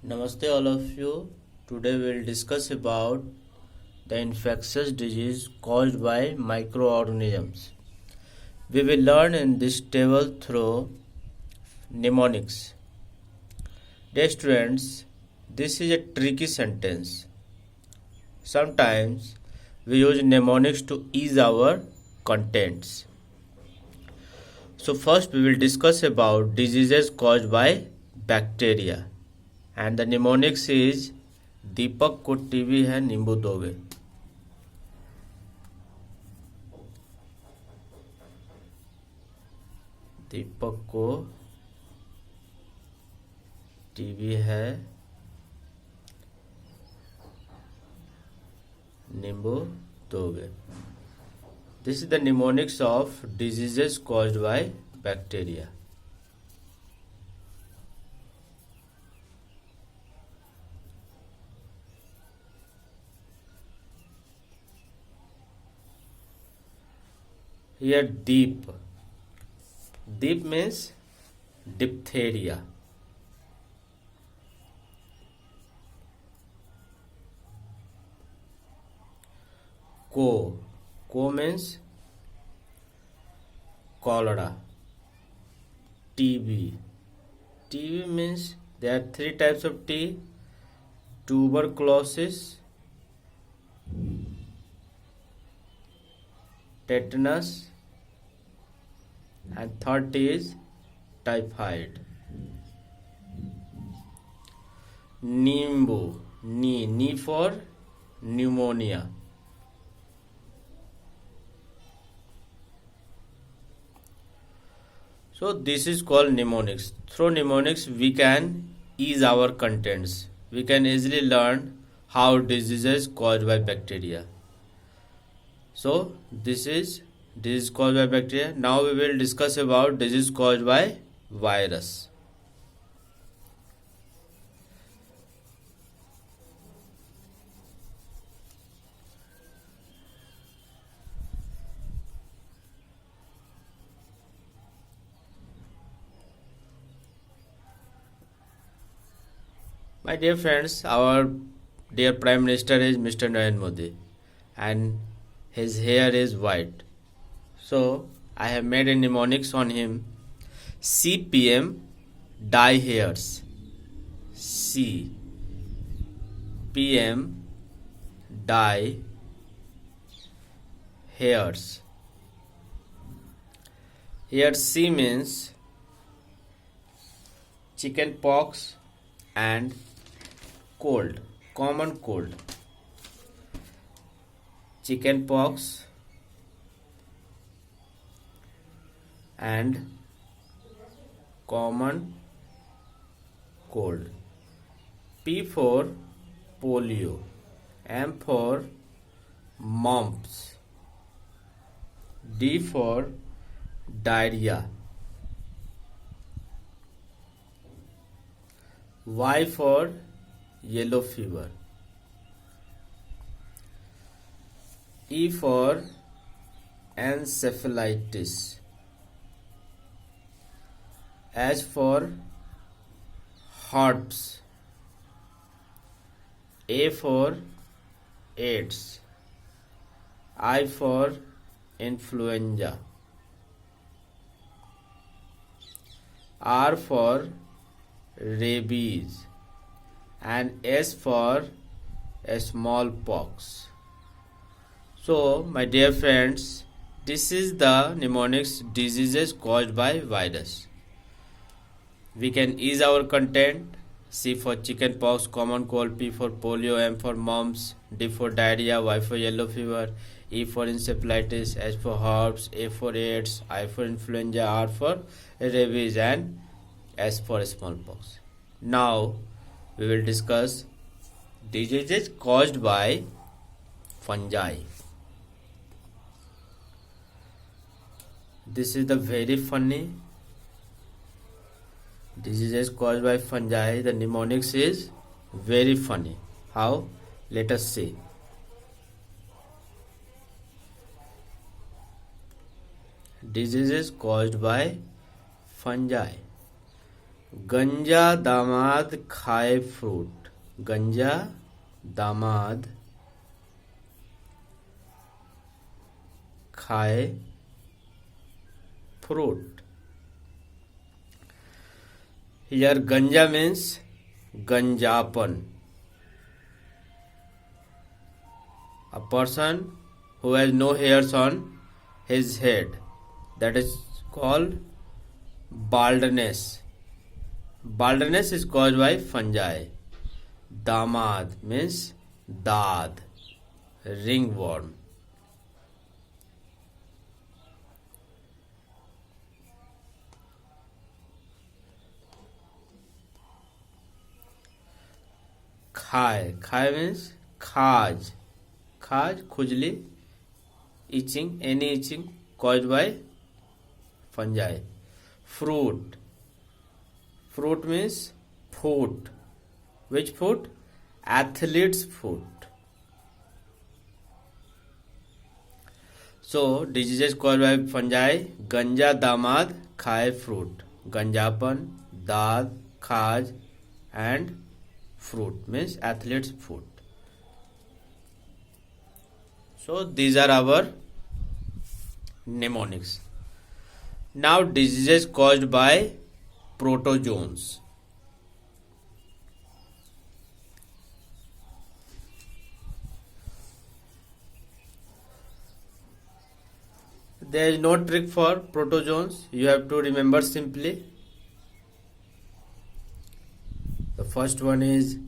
Namaste all of you. Today we will discuss about the infectious disease caused by microorganisms. We will learn in this table through mnemonics. Dear students, this is a tricky sentence. Sometimes we use mnemonics to ease our contents. So first we will discuss about diseases caused by bacteria. And the mnemonics is दीपक को TB है नींबू दोगे. दीपक को TB है नींबू दोगे. This is the mnemonics of diseases caused by bacteria. Here deep. Deep means diphtheria. Co means cholera. TB. TB means there are three types of T: tuberculosis, tetanus, and third is typhoid. Nimbu, knee for pneumonia. So this is called mnemonics. Through mnemonics we can ease our contents. We can easily learn how diseases caused by bacteria. So this is disease caused by bacteria. Now we will discuss about disease caused by virus. My dear friends, our dear Prime Minister is Mr. Narendra Modi and his hair is white. So I have made a mnemonics on him. CPM dye hairs. CPM dye hairs. Here C means chicken pox and cold, common cold. Chicken pox and common cold. P for polio, M for mumps, D for diarrhea, Y for yellow fever, E for encephalitis, H for herpes, A for AIDS, I for influenza, R for rabies, and S for smallpox. So my dear friends, this is the mnemonics diseases caused by virus. We can ease our content. C for chicken pox, common cold, P for polio, M for mumps, D for diarrhea, Y for yellow fever, E for encephalitis, H for herpes, A for AIDS, I for influenza, R for rabies, and S for smallpox. Now we will discuss diseases caused by fungi. This is the very funny diseases caused by fungi. The mnemonics is very funny. How? Let us see. Diseases caused by fungi. गंजा दामाद खाए fruit. गंजा दामाद खाए fruit. Here ganja means ganjapan. A person who has no hairs on his head, that is called baldness. Baldness is caused by fungi. Damad means dad, ringworm. Khai means khaj. Khaj, khujli, itching, any itching caused by fungi. Fruit. Fruit means foot. Which foot? Athlete's foot. So, diseases caused by fungi. Ganja damad khai fruit. Ganjapan, dad, khaj and fruit means athlete's foot. So these are our mnemonics. Now diseases caused by protozoans. There is no trick for protozoans. You have to remember simply. The first one is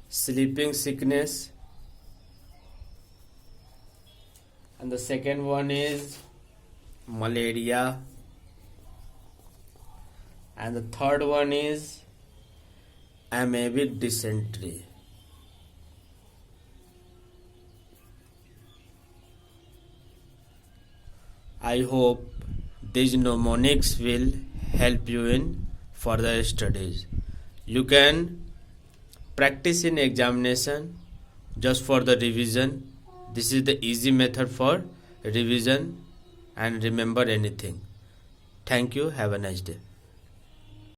sleeping sickness, and the second one is malaria, and the third one is amoebic dysentery. I hope these mnemonics will help you in further studies. You can practice in examination just for the revision. This is the easy method for revision and remember anything. Thank you. Have a nice day.